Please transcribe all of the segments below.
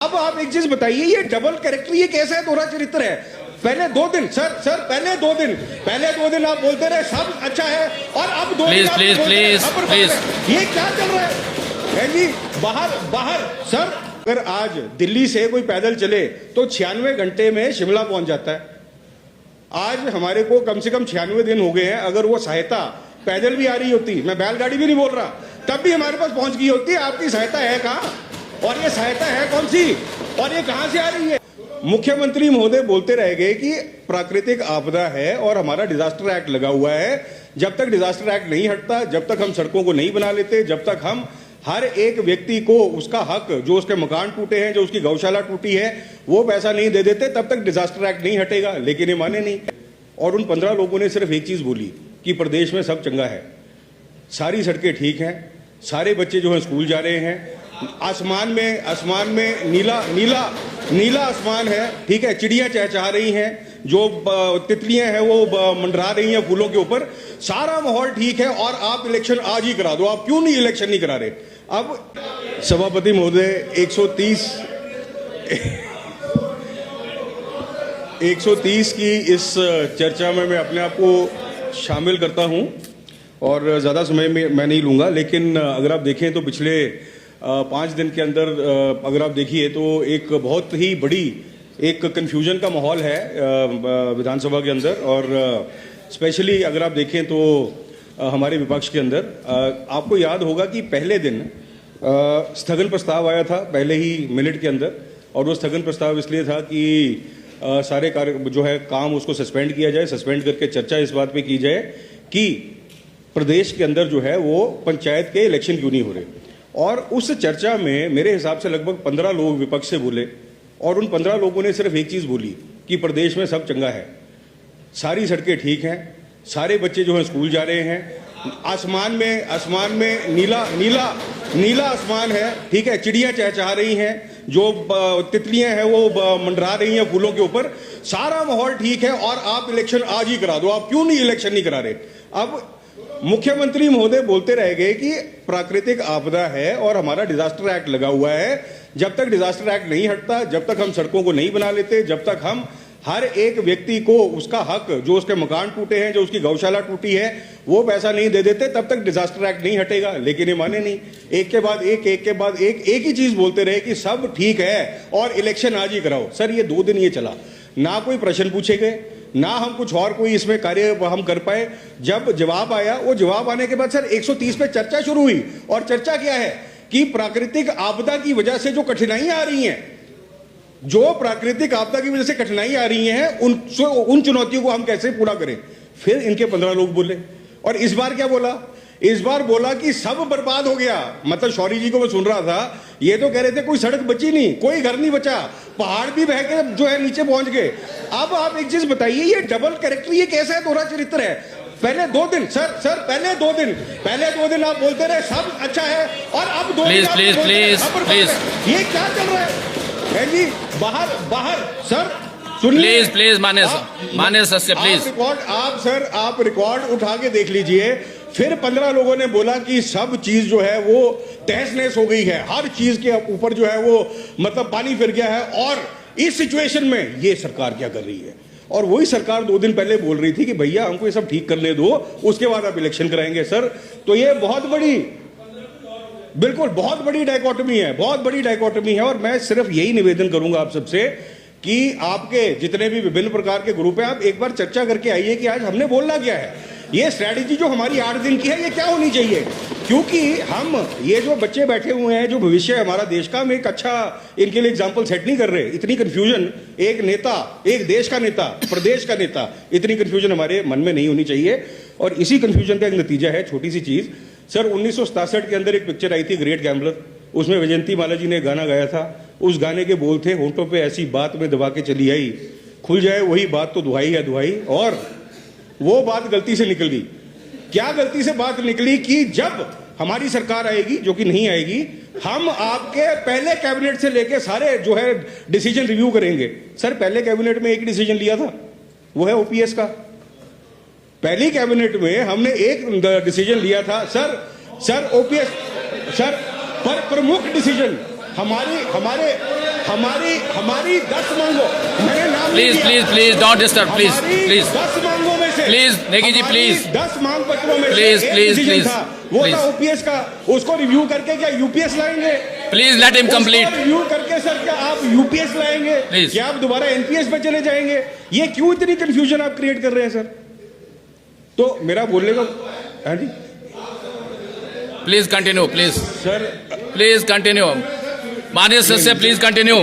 अब आप एक चीज बताइए, ये डबल कैरेक्टर ये कैसा है, दोहरा चरित्र है। पहले 2 दिन पहले 2 दिन आप बोलते रहे सब अच्छा है, और अब 2 दिन प्लीज ये क्या चल रहा है जी? बाहर सर, अगर आज दिल्ली से कोई पैदल चले तो 96 घंटे में शिमला पहुंच जाता है। आज हमारे को कम से कम 96 दिन हो गए हैं। अगर वो सहायता पैदल भी आ रही होती, मैं बैलगाड़ी भी नहीं बोल रहा, तब भी हमारे पास पहुंच गई होती। आपकी सहायता है कहाँ, और ये सहायता है कौन सी, और ये कहां से आ रही है? मुख्यमंत्री महोदय बोलते रह गए कि प्राकृतिक आपदा है और हमारा डिजास्टर एक्ट लगा हुआ है। जब तक डिजास्टर एक्ट नहीं हटता, जब तक हम सड़कों को नहीं बना लेते, जब तक हम हर एक व्यक्ति को उसका हक, जो उसके मकान टूटे हैं, जो उसकी गौशाला टूटी है, वो पैसा नहीं दे देते, तब तक डिजास्टर एक्ट नहीं हटेगा। लेकिन ये माने नहीं, और उन 15 लोगों ने सिर्फ एक चीज बोली कि प्रदेश में सब चंगा है, सारी सड़कें ठीक हैं, सारे बच्चे जो है स्कूल जा रहे हैं, आसमान में नीला आसमान है, ठीक है, चिड़ियां चहचहा रही हैं, जो तितलियां हैं वो मंडरा रही हैं फूलों के ऊपर, सारा माहौल ठीक है, और आप इलेक्शन आज ही करा दो। आप क्यों नहीं इलेक्शन नहीं करा रहे? अब सभापति महोदय 130 की इस चर्चा में मैं अपने आप को शामिल करता हूं, और ज़्यादा समय में मैं नहीं लूँगा। लेकिन अगर आप देखें तो पिछले 5 दिन के अंदर अगर आप देखिए तो एक बहुत ही बड़ी एक कन्फ्यूजन का माहौल है विधानसभा के अंदर, और स्पेशली अगर आप देखें तो हमारे विपक्ष के अंदर। आपको याद होगा कि पहले दिन स्थगन प्रस्ताव आया था पहले ही मिनट के अंदर, और वो स्थगन प्रस्ताव इसलिए था कि सारे कार्य जो है काम उसको सस्पेंड किया जाए, सस्पेंड करके चर्चा इस बात पे की जाए कि प्रदेश के अंदर जो है वो पंचायत के इलेक्शन क्यों नहीं हो रहे। और उस चर्चा में मेरे हिसाब से लगभग 15 लोग विपक्ष से बोले, और उन 15 लोगों ने सिर्फ एक चीज बोली कि प्रदेश में सब चंगा है, सारी सड़कें ठीक हैं, सारे बच्चे जो हैं स्कूल जा रहे हैं, आसमान में नीला आसमान है, ठीक है, चिड़ियां चहचहा रही हैं, जो तितलियां हैं वो मंडरा रही हैं फूलों के ऊपर, सारा माहौल ठीक है, और आप इलेक्शन आज ही करा दो। आप क्यों नहीं इलेक्शन नहीं करा रहे? अब मुख्यमंत्री महोदय बोलते रह गए कि प्राकृतिक आपदा है और हमारा डिजास्टर एक्ट लगा हुआ है। जब तक डिजास्टर एक्ट नहीं हटता, जब तक हम सड़कों को नहीं बना लेते, जब तक हम हर एक व्यक्ति को उसका हक, जो उसके मकान टूटे हैं, जो उसकी गौशाला टूटी है, वो पैसा नहीं दे देते, तब तक डिजास्टर एक्ट नहीं हटेगा। लेकिन ये माने नहीं, एक के बाद एक ही चीज बोलते रहे कि सब ठीक है और इलेक्शन आज ही कराओ। सर, ये 2 दिन ये चला, ना कोई प्रश्न पूछे गए, ना हम कुछ और कोई इसमें कार्य हम कर पाए। जब जवाब आया, वो जवाब आने के बाद सर 130 पे चर्चा शुरू हुई, और चर्चा क्या है कि प्राकृतिक आपदा की वजह से जो कठिनाइयां आ रही हैं, जो प्राकृतिक आपदा की वजह से कठिनाइयां आ रही हैं, उन चुनौतियों को हम कैसे पूरा करें। फिर इनके 15 लोग बोले, और इस बार क्या बोला? इस बार बोला कि सब बर्बाद हो गया। मतलब शौरी जी को मैं सुन रहा था, ये तो कह रहे थे कोई सड़क बची नहीं, कोई घर नहीं बचा, पहाड़ भी बह के जो है नीचे पहुंच गए। अब आप एक चीज बताइए, ये डबल कैरेक्टर ये कैसा है, दोहरा चरित्र है। पहले 2 दिन पहले 2 दिन आप बोलते रहे सब अच्छा है, और अब 2 दिन प्लीज ये क्या चल रहा है जी? बाहर सर सुनिए, प्लीज माने सस्य प्लीज। आप रिकॉर्ड उठा के देख लीजिए। फिर 15 लोगों ने बोला कि सब चीज जो है वो तहस नहस हो गई है, हर चीज के ऊपर जो है वो मतलब पानी फिर गया है, और इस सिचुएशन में ये सरकार क्या कर रही है। और वही सरकार 2 दिन पहले बोल रही थी कि भैया हमको ये सब ठीक करने दो, उसके बाद आप इलेक्शन कराएंगे। सर, तो ये बहुत बड़ी डायकोटमी है, और मैं सिर्फ यही निवेदन करूंगा आप सबसे कि आपके जितने भी विभिन्न प्रकार के ग्रुप हैं, आप एक बार चर्चा करके आइए कि आज हमने बोलना क्या है। ये स्ट्रैटेजी जो हमारी 8 दिन की है, ये क्या होनी चाहिए? क्योंकि हम ये जो बच्चे बैठे हुए हैं, जो भविष्य है हमारा देश का, हम एक अच्छा इनके लिए एग्जाम्पल सेट नहीं कर रहे। इतनी कंफ्यूजन एक नेता, एक देश का नेता, प्रदेश का नेता, इतनी कंफ्यूजन हमारे मन में नहीं होनी चाहिए। और इसी कंफ्यूजन का एक नतीजा है, छोटी सी चीज। सर, 1967 के अंदर एक पिक्चर आई थी ग्रेट गैम्बलर, उसमें वैजयंती माला जी ने गाना गाया था। उस गाने के बोल थे, होंठों पे ऐसी बात में दबा के चली आई, खुल जाए वही बात तो दुहाई है दुहाई। और वो बात गलती से निकल गई। क्या गलती से बात निकली कि जब हमारी सरकार आएगी, जो कि नहीं आएगी, हम आपके पहले कैबिनेट से लेके सारे जो है डिसीजन रिव्यू करेंगे। सर, पहले कैबिनेट में एक डिसीजन लिया था, वो है ओपीएस का। पहली कैबिनेट में हमने एक डिसीजन लिया था सर ओपीएस, सर पर प्रमुख डिसीजन हमारे हमारी 10 मांगों, मैंने नाम नहीं प्लीज लिया। Please please don't disturb please हमारी प्लीज 10 मांगों में से, प्लीज, नेगी जी, हमारी प्लीज। 10 मांग पत्रों में प्लीज, से एक प्लीज, डिसीजन प्लीज, था, वो प्लीज। था ओपीएस का। उसको रिव्यू करके क्या यूपीएस लाएंगे? Please let him complete. Review करके सर क्या आप यूपीएस लाएंगे? Please. क्या आप दोबारा एनपीएस पे चले जाएंगे? ये क्यों इतनी कंफ्यूजन आप क्रिएट कर रहे हैं सर? तो मेरा बोलने का, हाँ जी please continue please sir, please continue. माननीय सदस्य प्लीज कंटिन्यू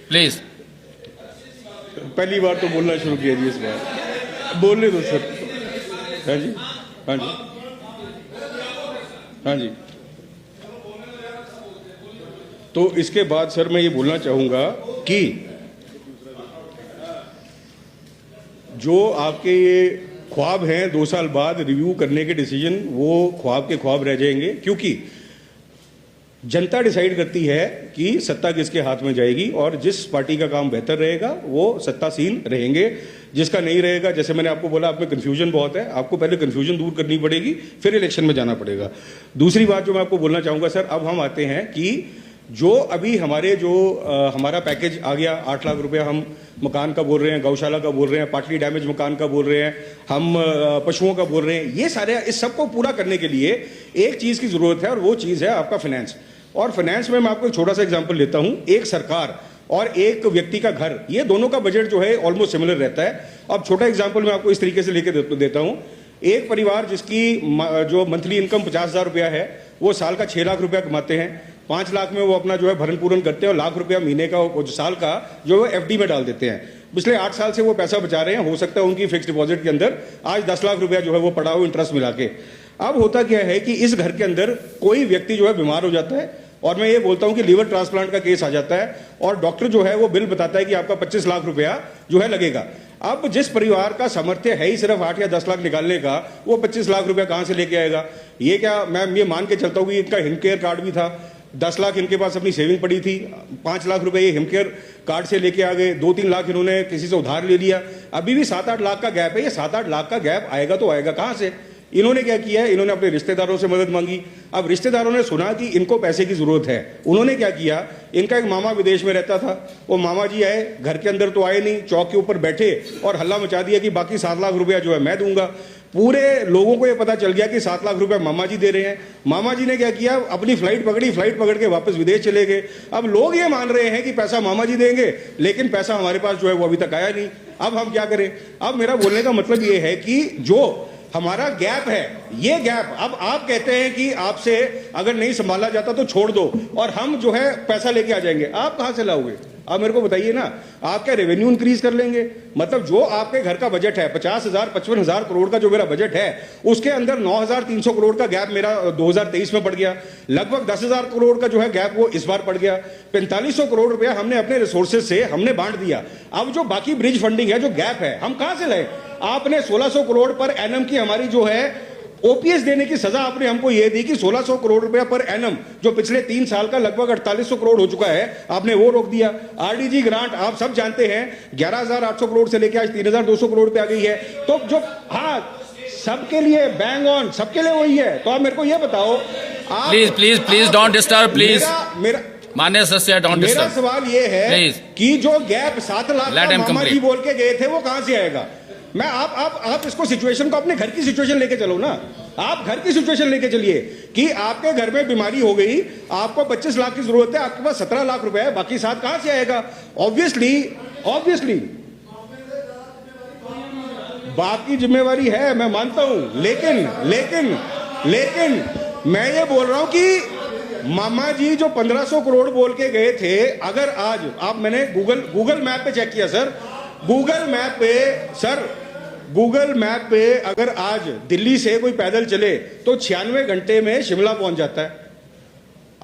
प्लीज। पहली बार तो बोलना शुरू किया जी, इस बार बोलने दो सर। हाँ जी, हाँ जी, हाँ जी। तो इसके बाद सर मैं ये बोलना चाहूंगा कि जो आपके ये ख्वाब हैं 2 साल बाद रिव्यू करने के डिसीजन, वो ख्वाब के ख्वाब रह जाएंगे, क्योंकि जनता डिसाइड करती है कि सत्ता किसके हाथ में जाएगी, और जिस पार्टी का काम बेहतर रहेगा वो सत्तासीन रहेंगे, जिसका नहीं रहेगा, जैसे मैंने आपको बोला, आप में कंफ्यूजन बहुत है, आपको पहले कंफ्यूजन दूर करनी पड़ेगी, फिर इलेक्शन में जाना पड़ेगा। दूसरी बात जो मैं आपको बोलना चाहूंगा सर, अब हम आते हैं कि जो अभी हमारा पैकेज आ गया, 8 लाख रुपया हम मकान का बोल रहे हैं, गौशाला का बोल रहे हैं, पार्टली डैमेज मकान का बोल रहे हैं, हम पशुओं का बोल रहे हैं, ये सारे, इस सबको पूरा करने के लिए एक चीज की जरूरत है, और वो चीज है आपका फाइनेंस। और फाइनेंस में मैं आपको एक छोटा सा एग्जांपल लेता हूं। एक सरकार और एक व्यक्ति का घर, ये दोनों का बजट जो है ऑलमोस्ट सिमिलर रहता है। अब छोटा एग्जांपल मैं आपको इस तरीके से लेके देता हूं। एक परिवार जिसकी जो मंथली इनकम 50,000 रुपया है, वो साल का 6 लाख रुपया कमाते हैं। 5 लाख में वो अपना जो है भरण पूरण करते हैं, और लाख रुपया महीने का साल का जो है एफडी में डाल देते हैं। पिछले 8 साल से वो पैसा बचा रहे हैं। हो सकता है उनकी फिक्स डिपॉजिट के अंदर आज 10 लाख रुपया जो है वो पड़ा हो, इंटरेस्ट मिला के। अब होता क्या है कि इस घर के अंदर कोई व्यक्ति जो है बीमार हो जाता है, और मैं ये बोलता हूं कि लीवर ट्रांसप्लांट का केस आ जाता है, और डॉक्टर जो है वो बिल बताता है कि आपका 25 लाख रुपया जो है लगेगा। अब जिस परिवार का सामर्थ्य है ही सिर्फ 8 या 10 लाख निकालने का, वो 25 लाख रुपया कहां से लेके आएगा? ये क्या, मैं ये मान के चलता हूं कि इनका हिमकेयर कार्ड भी था, 10 लाख इनके पास अपनी सेविंग पड़ी थी, 5 लाख रुपए ये हिमकेयर कार्ड से लेके आ गए, 2-3 लाख इन्होंने किसी से उधार ले लिया, अभी भी 7-8 लाख का गैप है। ये 7-8 लाख का गैप आएगा तो आएगा कहां से? इन्होंने क्या किया है, इन्होंने अपने रिश्तेदारों से मदद मांगी। अब रिश्तेदारों ने सुना कि इनको पैसे की जरूरत है, उन्होंने क्या किया, इनका एक मामा विदेश में रहता था, वो मामा जी आए, घर के अंदर तो आए नहीं, चौक के ऊपर बैठे और हल्ला मचा दिया कि बाकी 7 लाख रुपया जो है मैं दूंगा। पूरे लोगों को ये पता चल गया कि 7 लाख रुपया मामा जी दे रहे हैं। मामा जी ने क्या किया, अपनी फ्लाइट पकड़ी, फ्लाइट पकड़ के वापस विदेश चले गए। अब लोग ये मान रहे हैं कि पैसा मामा जी देंगे, लेकिन पैसा हमारे पास जो है वो अभी तक आया नहीं। अब हम क्या करें? अब मेरा बोलने का मतलब ये है कि जो हमारा गैप है, ये गैप, अब आप कहते हैं कि आपसे अगर नहीं संभाला जाता तो छोड़ दो, और हम जो है पैसा लेके आ जाएंगे। आप कहां से लाओगे? आप मेरे को बताइए ना, आप क्या रेवेन्यू इंक्रीज कर लेंगे? मतलब जो आपके घर का बजट है 50,000 55,000 करोड़ का जो मेरा बजट है, उसके अंदर 9,300 करोड़ का गैप मेरा 2023 में पड़ गया। लगभग 10,000 करोड़ का जो है गैप वो इस बार पड़ गया। 4500 करोड़ रुपया हमने अपने रिसोर्सेज से हमने बांट दिया। अब जो बाकी ब्रिज फंडिंग है, जो गैप है, हम कहां से लाए? आपने 1600 करोड़ पर एनम की हमारी जो है ओपीएस देने की सजा आपने हमको यह दी कि 1600 करोड़ रुपया पर एनम, जो पिछले 3 साल का लगभग 4800 करोड़ हो चुका है, आपने वो रोक दिया। आरडीजी ग्रांट आप सब जानते हैं 11,800 करोड़ से लेकर आज 3,200 करोड़ पे आ गई है। तो जो, हाँ, सबके लिए बैंग ऑन, सबके लिए वही है। तो आप मेरे को ये बताओ, आप please please please don't disturb please. मेरा माननीय सदस्य डोंट मेरा डिस्टर्ब। सवाल ये है Please. कि जो गैप 7 लाख Let का him मामा जी complete. बोल के गए थे, वो कहां से आएगा? मैं आप इसको सिचुएशन को अपने घर की सिचुएशन लेके चलो ना। आप घर की सिचुएशन लेके चलिए कि आपके घर में बीमारी हो गई, आपको 25 लाख की जरूरत है, आपके पास 17 लाख रुपए है, बाकी 7 कहां से आएगा? ऑब्वियसली बाकी जिम्मेवारी है, मैं मानता हूं, लेकिन मैं ये बोल रहा हूं कि मामा जी जो 1500 करोड़ बोल के गए थे, अगर आज आप, मैंने गूगल मैप पे चेक किया सर, गूगल मैप पे अगर आज दिल्ली से कोई पैदल चले तो 96 घंटे में शिमला पहुंच जाता है।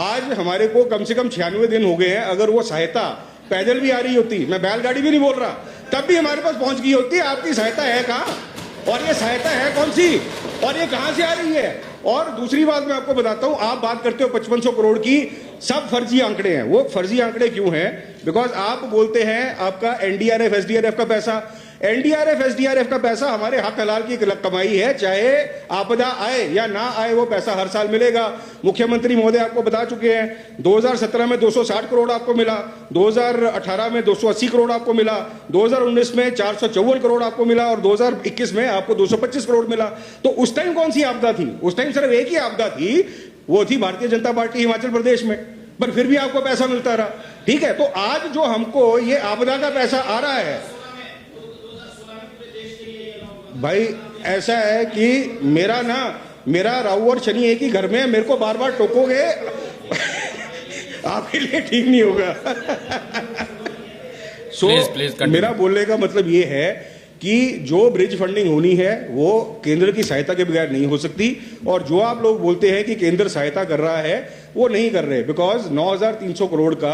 आज हमारे को कम से कम 96 दिन हो गए हैं। अगर वो सहायता पैदल भी आ रही होती, मैं बैलगाड़ी भी नहीं बोल रहा, तब भी हमारे पास पहुंच गई होती। आपकी सहायता है कहां? और ये सहायता है कौन सी? और ये कहां से आ रही है? और दूसरी बात मैं आपको बताता हूं, आप बात करते हो 5500 करोड़ की, सब फर्जी आंकड़े हैं। वो फर्जी आंकड़े क्यों हैं? बिकॉज आप बोलते हैं आपका एनडीआरएफ एसडीआरएफ का पैसा, एनडीआरएफ एसडीआरएफ का पैसा हमारे हक हलाल की कमाई है, चाहे आपदा आए या ना आए वो पैसा हर साल मिलेगा। मुख्यमंत्री महोदय आपको बता चुके हैं 2017 में 260 करोड़ आपको मिला, 2018 में 280 करोड़ आपको मिला, 2019 में 454 करोड़ आपको मिला और 2021 में आपको 225 करोड़ मिला। तो उस टाइम कौन सी आपदा थी? उस टाइम सिर्फ एक ही आपदा थी, वो थी भारतीय जनता पार्टी हिमाचल प्रदेश में, पर फिर भी आपको पैसा मिलता रहा। ठीक है, तो आज जो हमको ये आपदा का पैसा आ रहा है, भाई ऐसा है कि मेरा राहु और शनि एक ही घर में, मेरे को बार बार टोकोगे आपके लिए ठीक नहीं होगा। प्लीज मेरा बोलने का मतलब ये है कि जो ब्रिज फंडिंग होनी है वो केंद्र की सहायता के बगैर नहीं हो सकती, और जो आप लोग बोलते हैं कि केंद्र सहायता कर रहा है वो नहीं कर रहे। बिकॉज 9,300 करोड़ का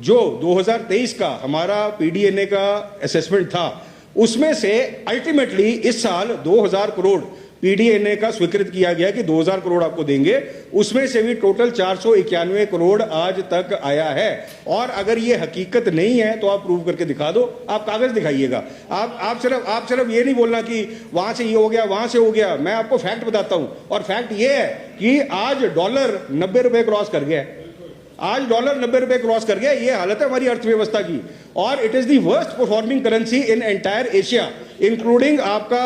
जो 2023 का हमारा पीडीएनए का असेसमेंट था, उसमें से अल्टीमेटली इस साल 2,000 करोड़ पीडीएनए का स्वीकृत किया गया कि 2,000 करोड़ आपको देंगे। उसमें से भी टोटल 491 करोड़ आज तक आया है। और अगर ये हकीकत नहीं है तो आप प्रूव करके दिखा दो, आप कागज दिखाइएगा। आप सिर्फ ये नहीं बोलना कि वहां से ये हो गया, वहां से हो गया। मैं आपको फैक्ट बताता हूं, और फैक्ट ये है कि आज डॉलर 90 रुपए क्रॉस कर गया। आज डॉलर 90 रुपए क्रॉस कर गया। ये हालत है हमारी अर्थव्यवस्था की, और it is the worst performing currency in entire Asia, including आपका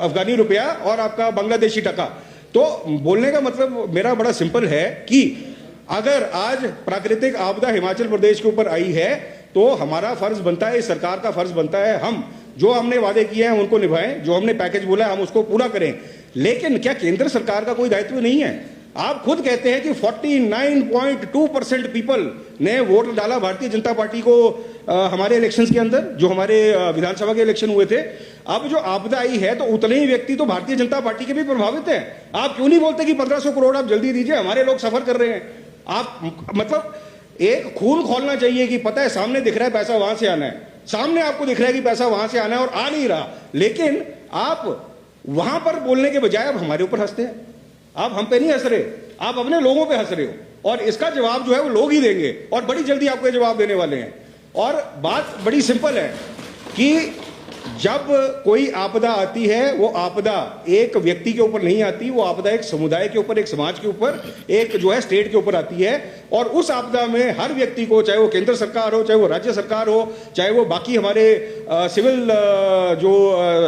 अफगानी रुपया और आपका बांग्लादेशी टका। तो बोलने का मतलब मेरा बड़ा सिंपल है कि अगर आज प्राकृतिक आपदा हिमाचल प्रदेश के ऊपर आई है तो हमारा फर्ज बनता है, इस सरकार का फर्ज बनता है, हम जो हमने वादे किए हैं उनको निभाएं, जो हमने पैकेज बोला है हम उसको पूरा करें। लेकिन क्या केंद्र सरकार का कोई दायित्व नहीं है? आप खुद कहते हैं कि 49.2% पीपल ने वोट डाला भारतीय जनता पार्टी को हमारे इलेक्शंस के अंदर, जो हमारे विधानसभा के इलेक्शन हुए थे। अब जो आपदा आई है तो उतने ही व्यक्ति तो भारतीय जनता पार्टी के भी प्रभावित हैं। आप क्यों नहीं बोलते कि 1,500 करोड़ आप जल्दी दीजिए, हमारे लोग सफर कर रहे हैं। आप मतलब एक खून खोलना चाहिए कि पता है सामने दिख रहा है पैसा वहां से आना है, सामने आपको दिख रहा है कि पैसा वहां से आना है और आ नहीं रहा, लेकिन आप वहां पर बोलने के बजाय अब हमारे ऊपर हंसते हैं। आप हम पे नहीं हंस रहे, आप अपने लोगों पे हंस रहे हो, और इसका जवाब जो है वो लोग ही देंगे, और बड़ी जल्दी आपको ये जवाब देने वाले हैं। और बात बड़ी सिंपल है कि जब कोई आपदा आती है वो आपदा एक व्यक्ति के ऊपर नहीं आती, वो आपदा एक समुदाय के ऊपर, एक समाज के ऊपर, एक जो है स्टेट के ऊपर आती है। और उस आपदा में हर व्यक्ति को, चाहे वो केंद्र सरकार हो, चाहे वो राज्य सरकार हो, चाहे वो बाकी हमारे सिविल जो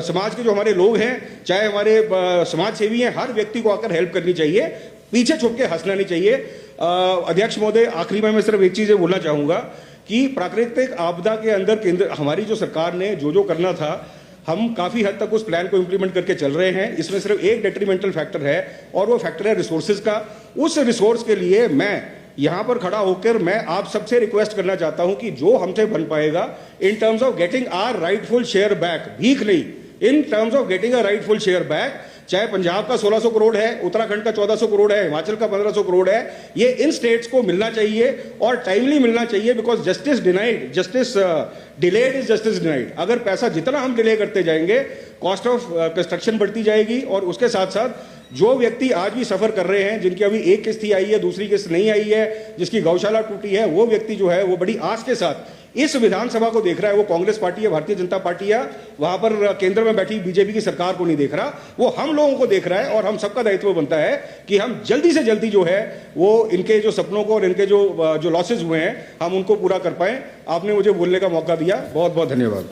समाज के जो हमारे लोग हैं, चाहे हमारे समाज सेवी हैं, हर व्यक्ति को आकर हेल्प करनी चाहिए, पीछे छुप के हंसना नहीं चाहिए। अध्यक्ष महोदय, आखिरी में मैं सिर्फ एक चीज बोलना चाहूंगा कि प्राकृतिक आपदा के अंदर केंद्र, हमारी जो सरकार ने जो करना था, हम काफी हद तक उस प्लान को इंप्लीमेंट करके चल रहे हैं। इसमें सिर्फ एक डेट्रीमेंटल फैक्टर है, और वो फैक्टर है रिसोर्सेज का। उस रिसोर्स के लिए मैं यहां पर खड़ा होकर मैं आप सबसे रिक्वेस्ट करना चाहता हूं कि जो हमसे बन पाएगा in terms of getting our rightful share back, भीख नहीं, in terms of getting a rightful share back, चाहे पंजाब का 1600 करोड़ है, उत्तराखंड का 1400 करोड़ है, हिमाचल का 1500 करोड़ है, ये इन स्टेट्स को मिलना चाहिए और टाइमली मिलना चाहिए। Because justice denied, justice delayed is justice denied. अगर पैसा जितना हम डिले करते जाएंगे, कॉस्ट ऑफ कंस्ट्रक्शन बढ़ती जाएगी, और उसके साथ साथ जो व्यक्ति आज भी सफर कर रहे हैं, जिनकी अभी एक किस्त ही आई है, दूसरी किस्त नहीं आई है, जिसकी गौशाला टूटी है, वो व्यक्ति जो है वो बड़ी आस के साथ इस विधानसभा को देख रहा है। वो कांग्रेस पार्टी है, भारतीय जनता पार्टी है, वहां पर केंद्र में बैठी बीजेपी की सरकार को नहीं देख रहा, वो हम लोगों को देख रहा है। और हम सबका दायित्व बनता है कि हम जल्दी से जल्दी जो है वो इनके जो सपनों को और इनके जो लॉसेज हुए हैं हम उनको पूरा कर पाए। आपने मुझे बोलने का मौका दिया, बहुत बहुत धन्यवाद।